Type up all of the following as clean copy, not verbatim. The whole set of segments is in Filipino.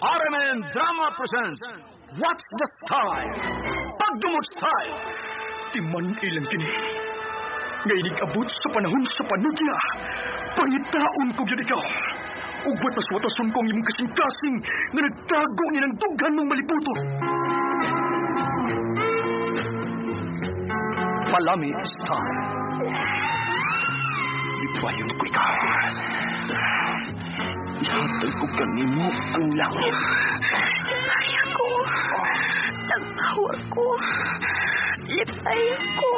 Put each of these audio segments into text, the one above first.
RMN Drama presents What's the Style? Pagdumot Style! Timan ilang kini. Ngayon abot sa panahon sa panudya. Pangitaon ko yun ikaw. Ug watas-watason kong imong kasing-kasing nga nagtago ni ng dugan ng malibuto. Palami Style. Ipayon ko ikaw. Ihatay ko kanimo ang langit. Kaya ko. Nagpawa ko. Lipay ko.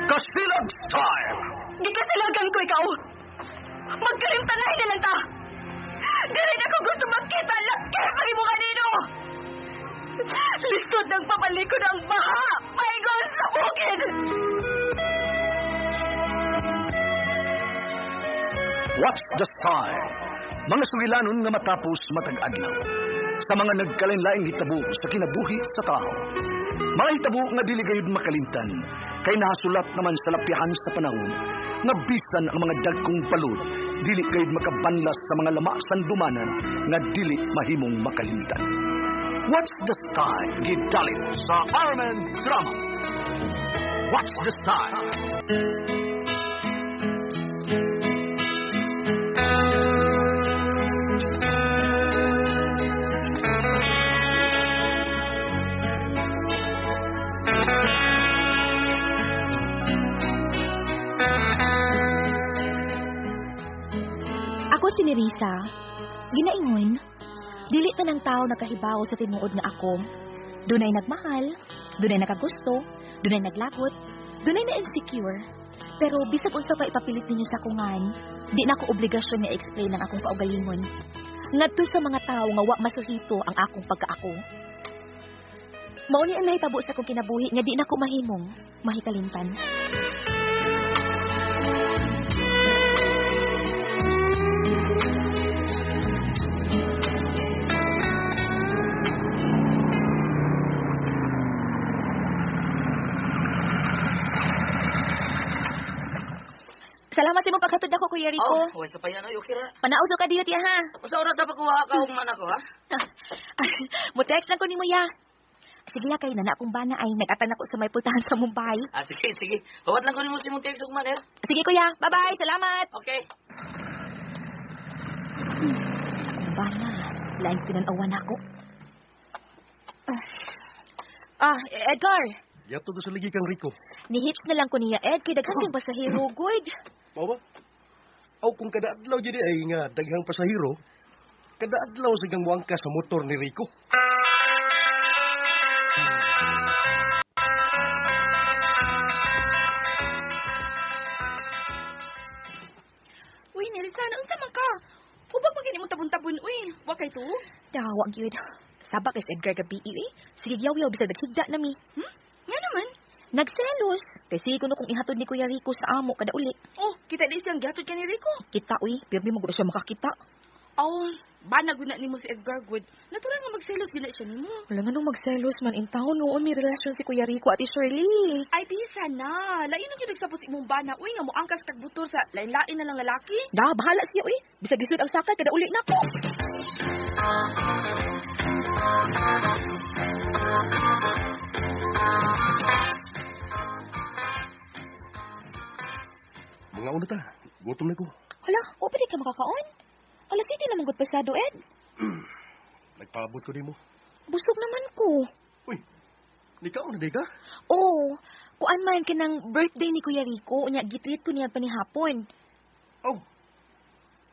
Kasilag Style! Gikasilagan ko ikaw. Magkalimtanahin na lang ta. Dili na ko gusto makita laki pag imo kanino. Likod ng papalikod ang baha. Paigon sa bukid. What's the Style? Mga sugilanon nga matapos matag adlaw. Sa mga nagkalain-laing hitabo sa kinabuhi sa tao. Mga hitabo nga dili gayud makalimtan, kay nasulat naman sa lapihan sa panahon, nga bisan ang mga dagkong balod, dili gayud makabanlas sa mga lamasan dumanan, nga dili mahimong makalimtan. What's the Style? Gidalit sa RMN Drama. What's the Style? Ako si Nerissa. Ginaingon, dili tanang tao nakahibaw sa tinuod nga ako. Dunay nagmahal, dunay nakagusto, dunay naglagot, dunay na insecure. Pero bisag unsa pa ipapilit ninyo sa kungan, di na ako obligasyon nga explain ang akong kaugalingon. Ngadto sa mga tao nga wa masuhito ang akong pagkaako. Mao ni ang nahitabo sa akong kinabuhi nga di na ko mahimong mahikalimtan. Salamat sa imong paghatod ako, Kuya Rico. Oh, wala pa yan. Ay, okay ra. Panauso ka diyo, tiya, ha? Tapos oras dapat kuha ka kung man ako, ha? Mo-text lang ko ni mo, ya. Sige ya, kay nana akong bana ay nag-atan ako sa may putahan sa Mumbai. Sige. Huwag lang ko ni mo si mong text kung man, eh. Sige, Kuya. Bye-bye. Salamat. Okay. Akong bana. Lain pinanawan ako. Edgar. Yato to sa ligi kang Rico. Ni-hitch na lang ko niya, Ed. Kay daghang ting pasahero, good. Mao ba? Aw kung kada adlaw jud ay nga daghang pasahero, kada adlaw sigang muangka sa motor ni Rico. Uy, Nerissa, naunsa man ka? Hubag pa kini mo tabon-tabon, uy. Wa kay to? Tawa, gyud. Sabak is Edgar gabi, eh. Sige, yaw-yaw, bisag naghigda nami. Nga naman. Nagselos. Kasi kuno kung ihatod ni Kuya Rico sa amo kada uli. Oh, kita di siyang gatod ka ni Rico. Kita, uy. Pirmi mo siya makakita. Oh, banag na nimo si Edgar Good. Natural nga magselos gina siya nimo. Wala nga nung magselos man in town. Noon may relasyon si Kuya Rico at Shirley. Ay, bisa na. Lain ang yung nagsapos imong bana. Uy, nga mo angkas tagbutor sa lain-lain na lang lalaki. Da, bahala siya, uy. Bisag gisod ang sakay kada uli na ko. Mga una ta, gutom na ko. Hala, o pa di ka makakaon? Alas hindi naman gud pasado, Ed. Nagpaabot ko nimo. Busog naman ko. Uy, nikaw na di ka? Oo, kuan man kinang birthday ni Kuya Rico. Unya, gitreat ko niya pa ni hapon. Aw,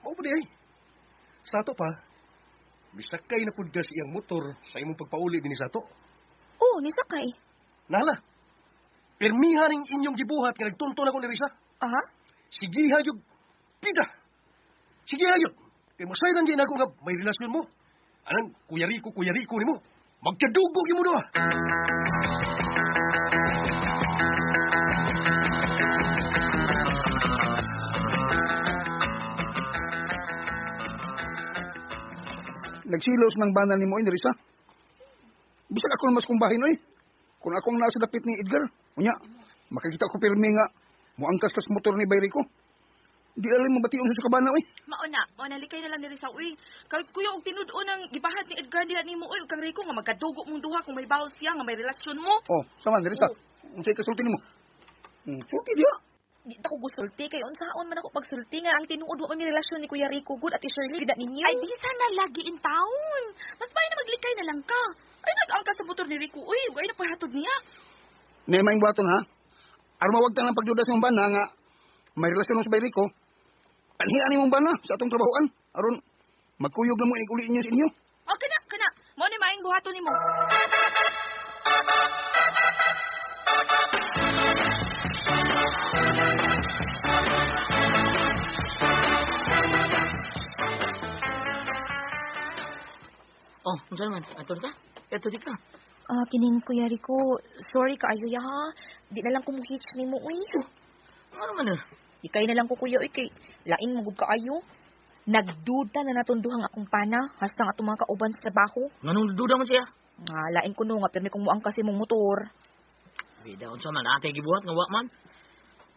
mao ba di ay? Sa ato pa, bisakay na pud ka sa iyang motor sa imong pagpauli din sa ato. Oo, nisakay. Nala, permihan ang inyong gibuhat nga nagtunton ako ni Risa. Aha? Sige hayog, pida. Sige hayog. Kay masayran din ako nga may relasyon mo. Anang Kuya Rico ni mo. Magkadugog mo doa. Nagsilos ng bana ni mo, Nerissa. Bisag ako mas kumbahin, oy. Kung akong nasa dapit ni Edgar, unya, makikita ko pirmi nga, muangkas kas motor ni Bayrico. Di alam mo bationg sa kabana, uy. Mauna likay na lang ni Risa, uy. Kay kuya, og tinud-o nang gibahat ni Edgar diha nimo, uy. Kang Rico nga magkadugo mong duha kung may bawal siya, nga may relasyon mo. Oh, sama, Nerissa. Unsay kasulti nimo? Sulti dia. Di ta ko gusulti kay unsaon man ako pagsulti nga ang tinuod wa may relasyon ni Kuya Rico good at Shirley gida ninyo. Ay, bisa na lagi in taon. Mas may na maglikay na lang ka. Ay, nag-angka sa motor ni Rico, uy. Ay, napahatod niya. May maing buhaton, ha? Aron mawag ta ng pagdudas ng bana nga may relasyon mo sa Bay Rico. Panhian ni mong bana sa atong trabahoan. Aron magkuyog na mo inig-uli niyo sa inyo. O, kana. Mo ni maing buhato ni mo. Oh, unsa man? Ato ka? Ato di ka. Kining Kuya Rico, sorry kaayo ya ha. Di na lang ko muhits nimo uy. Ano man na? Ikay na lang ko kuya uy kay lain mo gud kaayo. Nagduda na natunduhang akong pana hasta nga atong mga kauban sa trabaho. Nganong duda man siya? Nga lain ko no nga pirmi kong muang kasi mong motor. Bida, unsa man? Ate gibuhat nga wa man.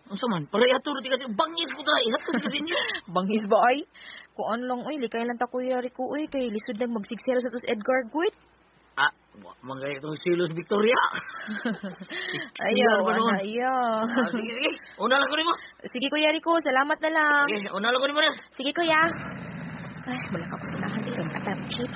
Unsa man? Para ato di kasi bangis ko ta. Ihatod ka din niyo. Bangis ba ay? Kuan lang uy, likay lang ta Kuya Rico uy kay lisod lang magsigsero sa tos Edgar Good. Ah, mangay itong silos Victoria. Ayaw, Ah, ayaw. sige. Una lang ko nimo. Sige Kuya Rico, salamat na lang. Sige, una lang ko nimo na. Sige Kuya. Ay, wala ka ko sinahan din ang atam chip.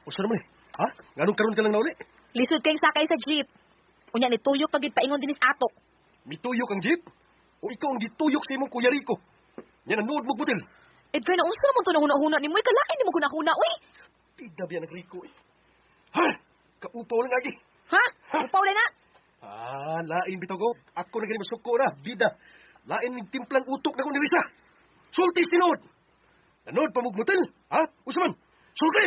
Usa naman eh. Ha? Nganong karon ka lang na uli? Lisod kayong sakay sa jeep. Unya ni tuyok pagid paingon dinis atok. Mituyok ang jeep? O ikaw ang gituyok sa imong Kuya Rico? Yan ang nuod mo butil. Edgar na unsa man to nahuna-huna nimo ikalain nimo kunakuna uy. Pida biya ng Rico eh. Ha? Kaupaw lang agi. Ha? Upaw na. Lain bitaw ko. Ako na ganyan masuko na. Bida. Lain ng timplang utok na ko ni Risa. Sulti sinod. Nanood pa mong butil. Ha? Usaman. Sulti!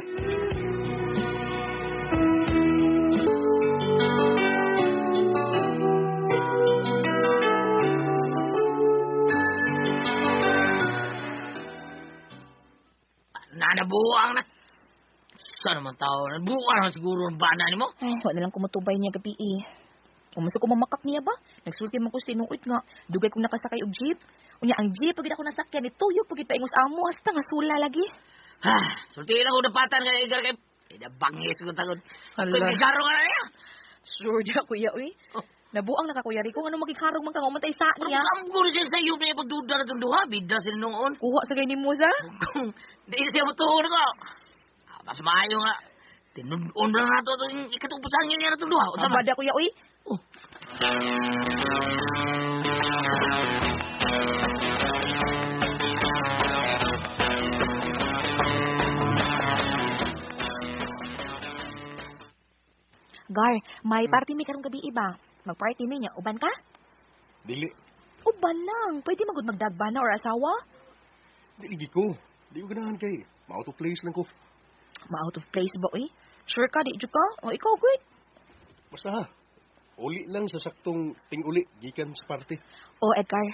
Nabuang na. Saan naman tao? Nabuang na siguro ang bana ni mo. Ay, wala lang kumutubay niya gabi eh. Umaso ko mamakak niya ba? Nagsulti man ko sinuot nga. Dugay kong nakasakay og jeep. Unya ang jeep pagid ako nasakyan ni tuyok pagid paingos amo hasta nga sula lagi. Ha, sulti na ko napatan ka Edgar kay bangis ko tagod. Hala. Kung garo ka na niya. Sure dia kuya uy. Nabuang na ka kuya Rico ano magikharog man kang umatay sa niya. Ang gulo siya sa iyo na ipagduda na itong duha. Bida sila noon. Kuha sa ganyan mo sa. Kung di siya matuhod ko. Mas maayo nga. Tinudon lang na ito itong ikatupusangin niya na itong duha. Abada kuya uy. Gar, may party mi karong gabi iba. Mag-party mi niya. Uban ka? Dili. Uban lang. Pwede magud magdagba na or asawa? Dili ko. Di ko ganahan kay. Ma-out of place lang ko. Ma-out of place ba, uy? Sure ka, di dyo ka? O ikaw, good. Basta ha. Uli lang sa saktong ting-uli. Gikan sa party. O, Edgar.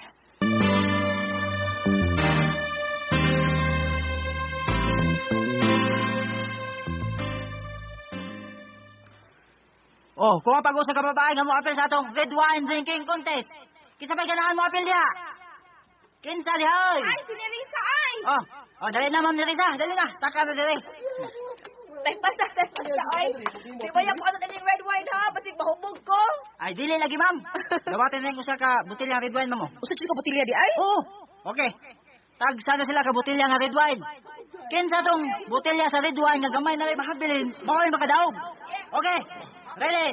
Oh, kung mapag sa kababae nga mo apel sa atong red wine drinking contest. Kinsa may ganahan mo apel diha? Kinsa diha oy? Ay, sinirisa ay! Oh, dali na ma'am Nerissa, dali na. Saka na dali. Basta, ay. Di ba yung ano kaning red wine ha? Batik mahubog ko. Ay dili lagi ma'am. Dawatin na yung usa ka botelya red wine mo. Usa dyan ka botilya di ay? Oo. Okay. Tag sana sila ka botelya nga red wine. Kinsa tong botelya sa red wine nga gamay na rin makabilin, mao ay makadaog. Okay. Ready?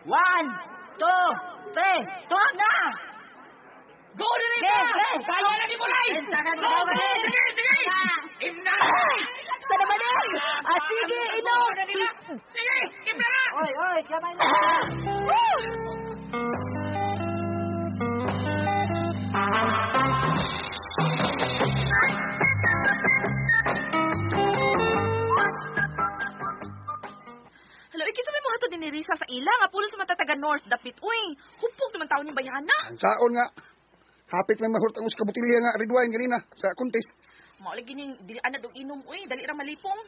1, 2, 3. Tuwag na! Go na rin Yes, ka! yes! Kaya na ni Mulay! Kinsa ka Go! Sige! Imna! Sa naman eh! Sige, ino! Sige! Imna na! Oy, kamay na. Hello, ikita may mga to din ni Risa sa ila nga pulo sa matataga north dapit. Uy, hupog naman taon ni bayana. Ang saon nga. Hapit may mahurot ang usa ka botilya nga red wine ganina sa contest. Mauli gining dili ana dog inom uy, dali ra malipong.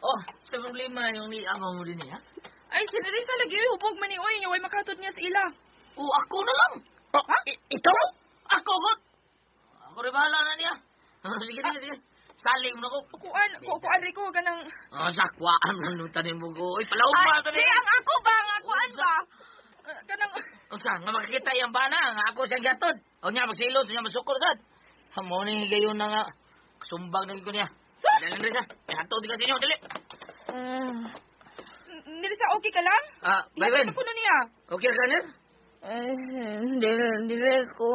Oh, sa problema yung niama mo din niya. Ay, si Nerissa lagi hubog man ni uy, nga way makatod niya sa ila. O, ako na lang. Oh, ikaw? Ako, God. Ako rin bahala na niya. Sige. Saling mo na ko. Kuan ri ko ganang Sakwaan mo nung tanin mo ko. Uy, palauma ka Ay, ang ako ba nga kuan ba? Kanang O saan, nga makikita yung bana, nga ako siyang gatod. O niya, magsilot, niya masukor sad. Hamo ni gayon na nga. Kasumbag na ko niya. Dali lang rin siya. Gatod ka sa inyo, dali. Nerissa, okay ka lang? Baywen. Ako na niya. Okay ka niya? Dili ko.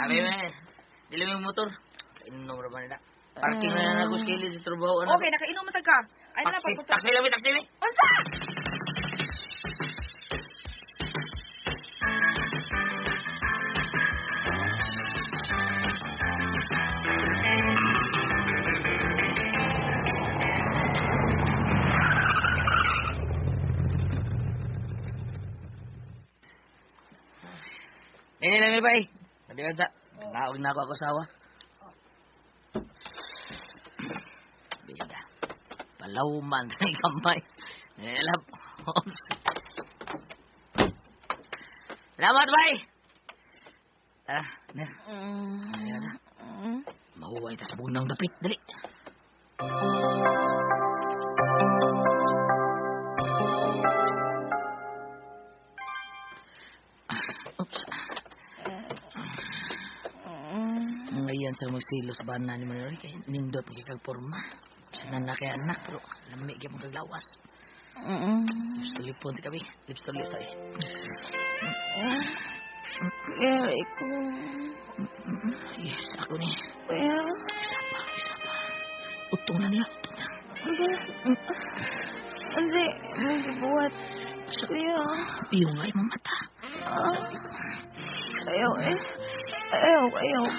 Sabi mo dili mo yung motor. Inom ra ba nila? Parking na ako sa kilid sa trabaho. Okay, nakainom matag ka. Ay na pagpunta. Taxi lang. Unsa? Nini, bay. Pwede ka sa. Naog na ako asawa. Bida. Palauman ng kamay. Nilap. Salamat, bay. Tara, Ner. Mahuway ta sa bunang dapit. Dali. Ngayon sa magsilos ba na ni Manori kay nindot kay forma. Sanan na kay anak pero lami gyud mo kaglawas. Lips to lip punti kami. Lips to lip tayo. Iko. Yes, ako ni. Kuya. Isa pa. Utong na niya. Hindi, buhat. Kuya. Yung ay mga mata. Ayaw,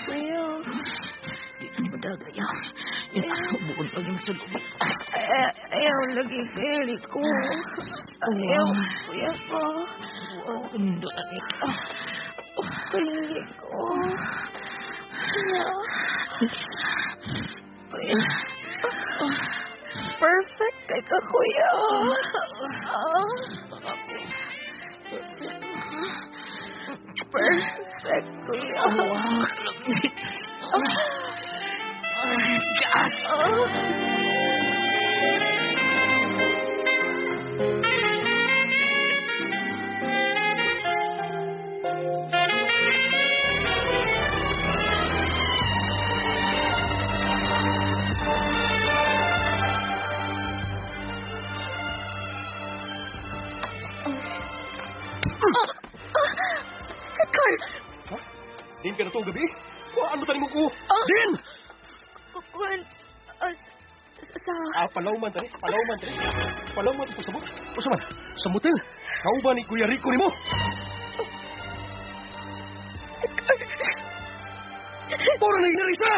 kuya. Di na ni madaga yan. Bukod pag yung sulog. Ayaw, lagi kaya ko. Ayaw, kuya ko. Nindot na niya. Kaya ko. Kuya. Perfect kay ka, kuya. Perfect, kuya. Din ka na to gabi? Ano tani mo ko? Din! Kuan, Palauman tani. Palauman ito sa mo. O sa man, sa motel. Kauban ni Kuya Rico ni mo. Pura na inarisa!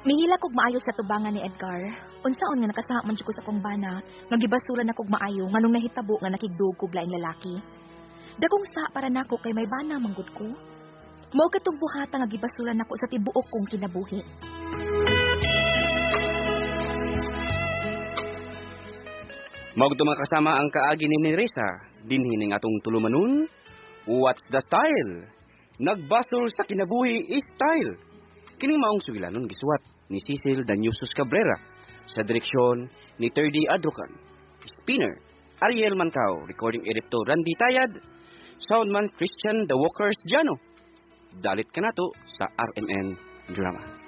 Mihila kog maayo sa tubangan ni Edgar. Unsaon nga nakasaha man jud ko sa kong bana, nga gibasuran na kog maayo nganong nahitabo nga nakigdug kog laing lalaki. Dagong sa para nako kay may bana manggod ko. Mao katong buhata nga gibasuran nako sa tibuok kong kinabuhi. Mao gito mga kasama ang kaagi ni Nerissa dinhi ning atong tulumanon. What's the style? Nagbasol sa kinabuhi is style. Kining maong sugilanon gisuwat ni Cecil Danyusos Cabrera sa direksyon ni Terdy Adrocan. Spinner Ariel Mancao, recording editor Randy Tayad, soundman Christian The Walkers Jano. Dalit ka nato sa RMN Drama.